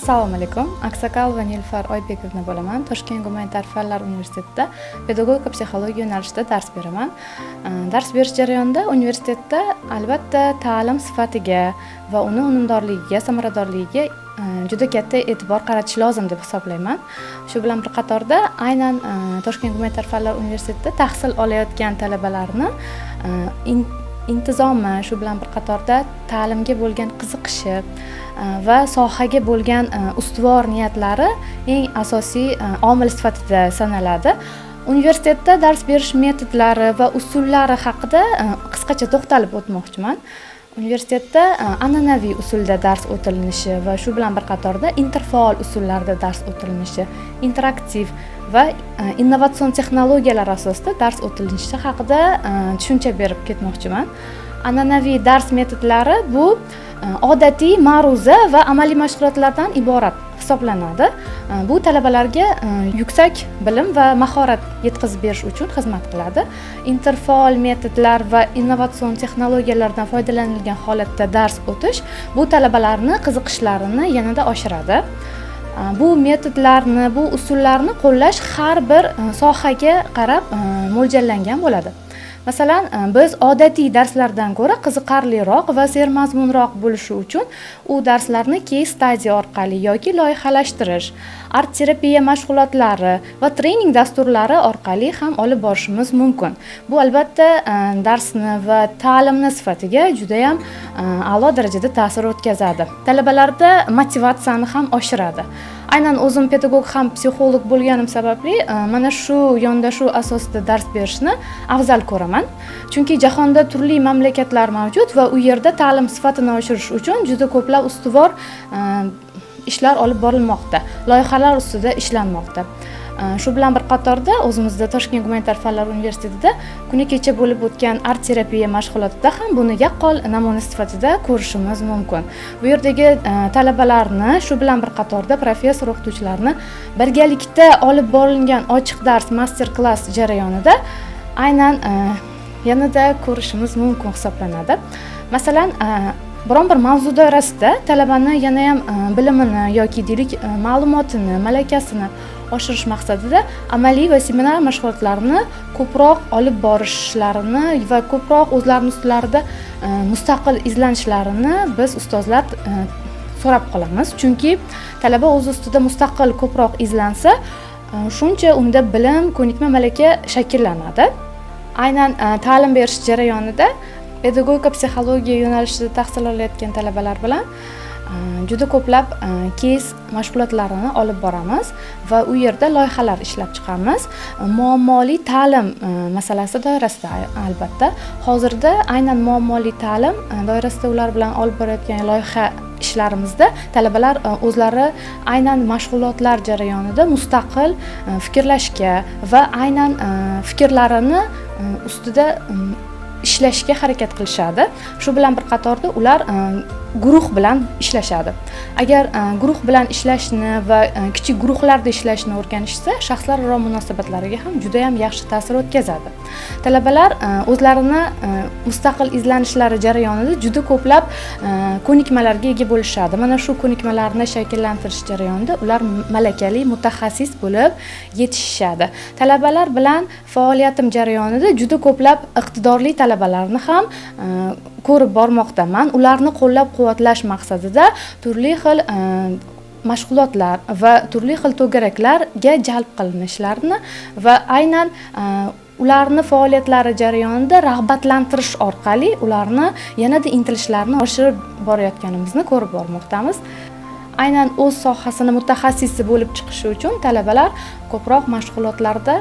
Assalomu alaykum. Aksakal va Nilufar Oybekovna bo'laman. Toshkent gumanitar fanlar universitetida pedagogika psixologiya yo'nalishida dars beraman. Dars berish jarayonida universitetda albatta ta'lim sifatiga va uni unumdorligiga, samaradorligiga juda katta e'tibor qaratish lozim deb hisoblayman. Shu bilan bir qatorda aynan Toshkent gumanitar fanlar universitetida tahsil olayotgan talabalarni intizomi, shu bilan bir qatorda ta'limga bo'lgan qiziqishi va sohaga bo'lgan ustuvor niyatlari eng asosiy omil sifatida sanaladi. Universitetda dars berish metodlari va usullari haqida qisqacha to'xtalib o'tmoqchiman. Universitetda an'anaviy usulda dars o'tilinishi va shu bilan bir qatorda interfaol usullarda dars o'tilinishi, interaktiv va innovatsion texnologiyalar asosida dars o'tilinishi haqida tushuncha berib ketmoqchiman. An'anaviy dars metodlari bu odatiy ma'ruza va amaliy mashg'ulotlardan iborat hisoblanadi. Bu talabalarga yuksak bilim va mahorat yetkazib berish uchun xizmat qiladi. Interfaol metodlar va innovatsion texnologiyalardan foydalanilgan holatda dars o'tish bu talabalarni qiziqishlarini yanada oshiradi. Bu metodlarni, bu usullarni qo'llash har bir sohaga qarab mo'ljallangan bo'ladi. Masalan, biz odatiy darslardan ko'ra qiziqarliroq va sermazmunroq bo'lishi uchun u darslarni case study orqali yoki loyihalashtirish, art terapiya mashg'ulotlari va trening dasturlari orqali ham olib borishimiz mumkin. Bu albatta darsni va ta'limni sifatiga juda ham a'lo darajada ta'sir o'tkazadi. Talabalarda motivatsiyani ham oshiradi. Aynan o'zim pedagog ham psixolog bo'lganim sababli mana shu yondashuv asosida dars berishni afzal ko'raman. Chunki jahonda turli mamlakatlar mavjud va u yerda ta'lim sifatini oshirish uchun juda ko'plab ustuvor ishlar olib borilmoqda, loyihalar ustida ishlanmoqda. Shu bilan bir qatorda o'zimizda Toshkent gumanitar fanlar universitetida kuni kecha bo'lib o'tgan art terapiya mashg'ulotida ham buni yaqqol namuna sifatida ko'rishimiz mumkin. Bu yerdagi talabalarni, shu bilan bir qatorda professor o'qituvchilarni birgalikda olib borilgan ochiq dars master-klass jarayonida aynan yanada ko'rishimiz mumkin hisoblanadi. Masalan, biron bir mavzu doirasida talabani yana ham bilimini yoki deylik ma'lumotini, malakasini oshirish maqsadida amaliy va seminar mashg'ulotlarini ko'proq olib borishlarini va ko'proq o'zlarining ustilarida mustaqil izlanishlarini biz ustozlar so'rab qolamiz. Chunki talaba o'z ustida mustaqil ko'proq izlansa, shuncha unda bilim, ko'nikma, malaka shakllanadi. Aynan ta'lim berish jarayonida pedagogika psixologiya yo'nalishida tahsil olayotgan talabalar bilan juda ko'plab case mashg'ulotlarini olib boramiz va u yerda loyihalar ishlab chiqamiz. Muammoli ta'lim masalasi doirasida albatta. Hozirda aynan muammoli ta'lim doirasida ular bilan olib borayotgan loyiha ishlarimizda talabalar o'zlari aynan mashg'ulotlar jarayonida mustaqil fikrlashga va aynan fikrlarini ustida ishlashga harakat qilishadi. Shu bilan bir qatorda ular guruh bilan ishlashadi. Agar guruh bilan ishlashni va kichik guruhlarda ishlashni o'rganishsa, shaxslararo munosabatlariga ham juda ham yaxshi ta'sir o'tkazadi. Talabalar o'zlarini mustaqil izlanishlari jarayonida juda ko'plab ko'nikmalarga ega bo'lishadi. Mana shu ko'nikmalarni shakllantirish jarayonida ular malakali mutaxassis bo'lib yetishishadi. Talabalar bilan faoliyatim jarayonida juda ko'plab iqtidorli talabalarni ham ko'rib bormoqdaman. Ularni qo'llab-quvvatlash maqsadida turli xil mashg'ulotlar va turli xil to'garaklarga jalb qilinishlarini va aynan ularni faoliyatlari jarayonida rag'batlantirish orqali ularni yanada intilishlarini oshirib borayotganimizni ko'rib bormoqdamiz. Aynan o'z sohasini mutaxassisi bo'lib chiqishi uchun talabalar ko'proq mashg'ulotlarda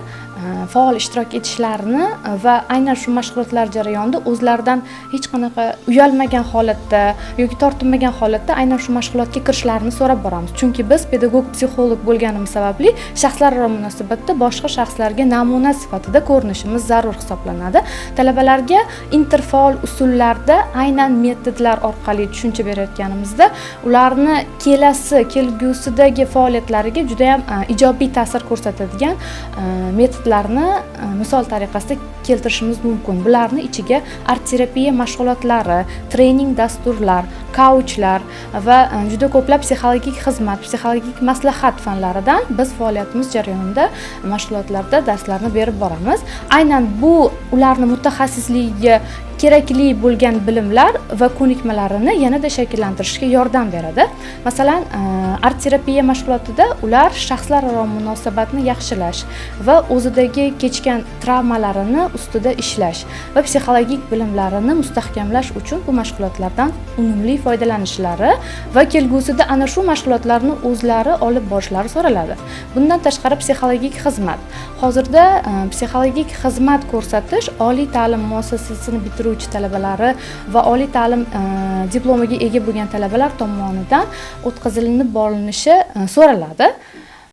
faol ishtirok etishlarini va aynan shu mashg'ulotlar jarayonida o'zlaridan hech qanaqa uyalmagan holatda yoki tortinmagan holatda aynan shu mashg'ulotga kirishlarini so'rab boramiz. Chunki biz pedagog psixolog bo'lganimiz sababli shaxslararo munosabatda boshqa shaxslarga namuna sifatida ko'rinishimiz zarur hisoblanadi. Talabalarga interfaol usullarda aynan metodlar orqali tushuncha berayotganimizda ularni kelasi kelgusidagi faoliyatlariga juda ham ijobiy ta'sir ko'rsatadigan metodlarni misol tariqasida keltirishimiz mumkin. Bularni ichiga art terapiya mashg'ulotlari, trening dasturlar, kauchlar va juda ko'plab psixologik xizmat, psixologik maslahat fanlaridan biz faoliyatimiz jarayonida mashg'ulotlarda darslarni berib boramiz. Aynan bu ularni mutaxassisligiga kerakli bo'lgan bilimlar va ko'nikmalarini yanada shakllantirishga yordam beradi. Masalan, art terapiya mashg'ulotida ular shaxslararo munosabatni yaxshilash va o'zidagi kechgan travmalarini ustida ishlash va psixologik bilimlarini mustahkamlash uchun bu mashg'ulotlardan unumli foydalanishlari va kelgusida ana shu mashg'ulotlarni o'zlari olib borishlari so'raladi. Bundan tashqari psixologik xizmat. Hozirda psixologik xizmat ko'rsatish oliy ta'lim muassasasini bitiruvchi talabalari va oliy ta'lim diplomiga ega bo'lgan talabalar tomonidan o'tkazilinib borilishi so'raladi.